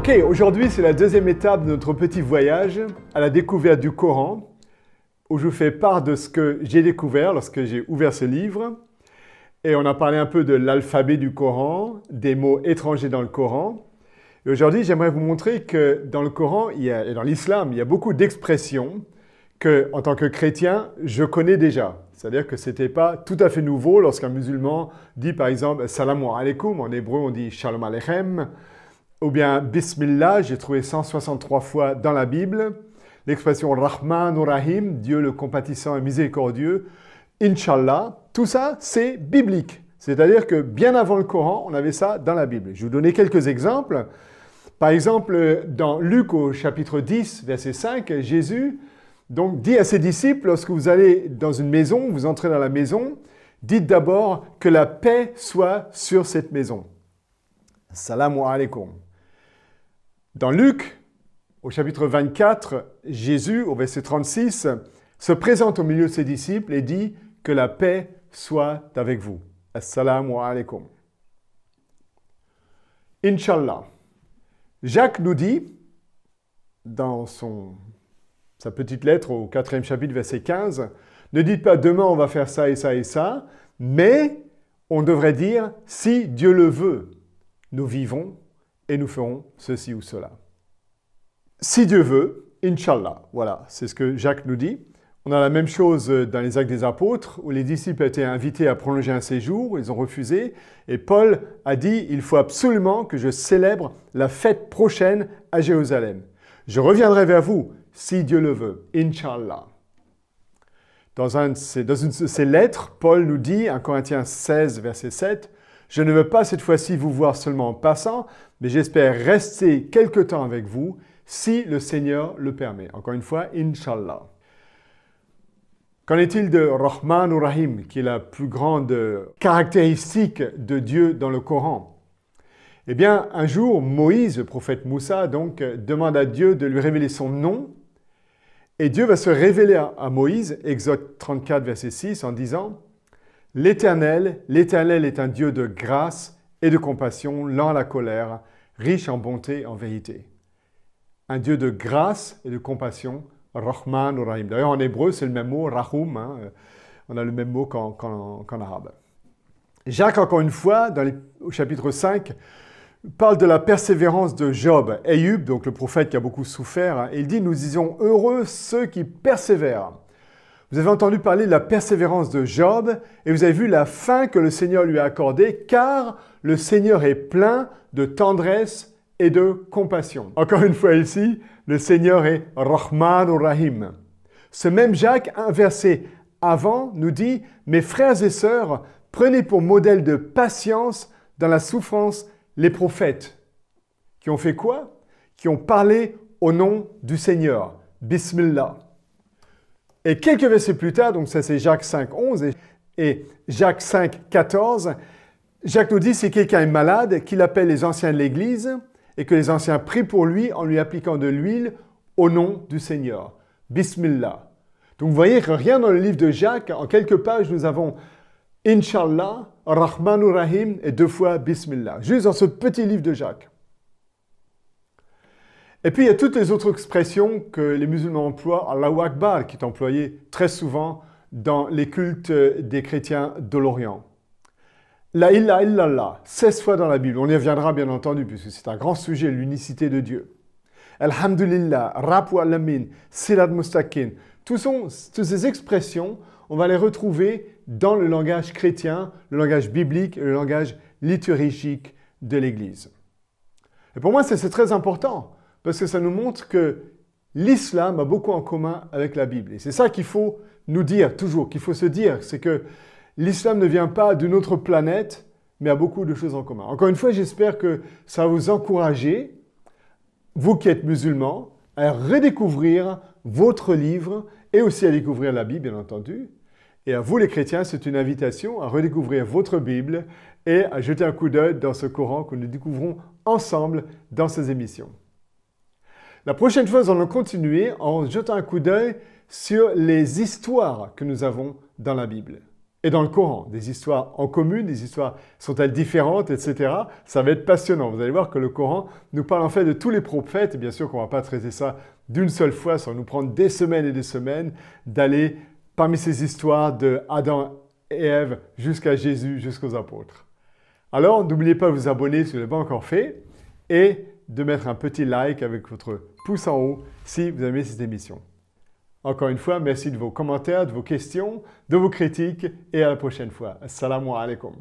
Ok, aujourd'hui c'est la deuxième étape de notre petit voyage à la découverte du Coran, où je vous fais part de ce que j'ai découvert lorsque j'ai ouvert ce livre. Et on a parlé un peu de l'alphabet du Coran, des mots étrangers dans le Coran. Et aujourd'hui, j'aimerais vous montrer que dans le Coran et dans l'islam, il y a beaucoup d'expressions que, en tant que chrétien, je connais déjà. C'est-à-dire que ce n'était pas tout à fait nouveau lorsqu'un musulman dit par exemple « Salamu alaikum », en hébreu on dit « Shalom aleichem », ou bien « Bismillah », j'ai trouvé 163 fois dans la Bible. L'expression « Rahman ou Rahim », Dieu le compatissant et miséricordieux, « Inch'Allah », tout ça c'est biblique. C'est-à-dire que bien avant le Coran, on avait ça dans la Bible. Je vais vous donner quelques exemples. Par exemple, dans Luc au chapitre 10, verset 5, Jésus donc dit à ses disciples, lorsque vous allez dans une maison, vous entrez dans la maison, dites d'abord que la paix soit sur cette maison. Salamu alaikum. Dans Luc, au chapitre 24, Jésus, au verset 36, se présente au milieu de ses disciples et dit que la paix soit avec vous. Assalamu alaikum. Inch'Allah. Jacques nous dit, dans sa petite lettre au 4e chapitre, verset 15, ne dites pas demain on va faire ça et ça et ça, mais on devrait dire si Dieu le veut, nous vivons et nous ferons ceci ou cela. Si Dieu veut, Inch'Allah. Voilà, c'est ce que Jacques nous dit. On a la même chose dans les Actes des Apôtres, où les disciples étaient invités à prolonger un séjour, ils ont refusé, et Paul a dit « Il faut absolument que je célèbre la fête prochaine à Jérusalem. Je reviendrai vers vous, si Dieu le veut, Inch'Allah. » Dans une de ses lettres, Paul nous dit, 1 Corinthiens 16, verset 7, « Je ne veux pas cette fois-ci vous voir seulement en passant, mais j'espère rester quelque temps avec vous, si le Seigneur le permet. » Encore une fois, Inch'Allah. Qu'en est-il de Rahman ou Rahim, qui est la plus grande caractéristique de Dieu dans le Coran? Eh bien, un jour, Moïse, le prophète Moussa, donc, demande à Dieu de lui révéler son nom. Et Dieu va se révéler à Moïse, Exode 34, verset 6, en disant « L'Éternel est un Dieu de grâce et de compassion, lent à la colère, riche en bonté et en vérité. » Un Dieu de grâce et de compassion, Rahman ou Rahim. D'ailleurs, en hébreu, c'est le même mot, Rahum. On a le même mot qu'en arabe. Jacques, encore une fois, au chapitre 5, parle de la persévérance de Job. Ayyub, donc le prophète qui a beaucoup souffert, et il dit « Nous disons heureux ceux qui persévèrent ». Vous avez entendu parler de la persévérance de Job, et vous avez vu la fin que le Seigneur lui a accordée, car le Seigneur est plein de tendresse et de compassion. Encore une fois ici, le Seigneur est Rahman ou Rahim. Ce même Jacques, un verset avant, nous dit « Mes frères et sœurs, prenez pour modèle de patience dans la souffrance les prophètes. » Qui ont fait quoi? Qui ont parlé au nom du Seigneur. Bismillah. Et quelques versets plus tard, donc ça c'est Jacques 5, 11 et Jacques 5, 14, Jacques nous dit si quelqu'un est malade, qu'il appelle les anciens de l'Église et que les anciens prient pour lui en lui appliquant de l'huile au nom du Seigneur. Bismillah. Donc vous voyez que rien dans le livre de Jacques, en quelques pages, nous avons Inch'Allah, Rahman ou Rahim et 2 fois Bismillah. Juste dans ce petit livre de Jacques. Et puis il y a toutes les autres expressions que les musulmans emploient, Allahu Akbar, qui est employé très souvent dans les cultes des chrétiens de l'Orient. La ilaha illallah, 16 fois dans la Bible. On y reviendra bien entendu, puisque c'est un grand sujet, l'unicité de Dieu. Alhamdulillah, Rabb wa alamin, Sirat Mustaqim. Toutes ces expressions, on va les retrouver dans le langage chrétien, le langage biblique et le langage liturgique de l'Église. Et pour moi, c'est très important, parce que ça nous montre que l'islam a beaucoup en commun avec la Bible. Et c'est ça qu'il faut nous dire toujours, qu'il faut se dire, c'est que l'islam ne vient pas d'une autre planète, mais a beaucoup de choses en commun. Encore une fois, j'espère que ça va vous encourager, vous qui êtes musulmans, à redécouvrir votre livre et aussi à découvrir la Bible, bien entendu. Et à vous les chrétiens, c'est une invitation à redécouvrir votre Bible et à jeter un coup d'œil dans ce Coran que nous découvrons ensemble dans ces émissions. La prochaine fois, nous allons continuer en jetant un coup d'œil sur les histoires que nous avons dans la Bible. Et dans le Coran, des histoires en commun, des histoires sont-elles différentes, etc. Ça va être passionnant. Vous allez voir que le Coran nous parle en fait de tous les prophètes. Et bien sûr qu'on ne va pas traiter ça d'une seule fois, sans nous prendre des semaines et des semaines, d'aller parmi ces histoires de Adam et Ève jusqu'à Jésus, jusqu'aux apôtres. Alors, n'oubliez pas de vous abonner si vous ne l'avez pas encore fait et de mettre un petit like avec votre pouce en haut si vous aimez cette émission. Encore une fois, merci de vos commentaires, de vos questions, de vos critiques et à la prochaine fois. Assalamu alaikum.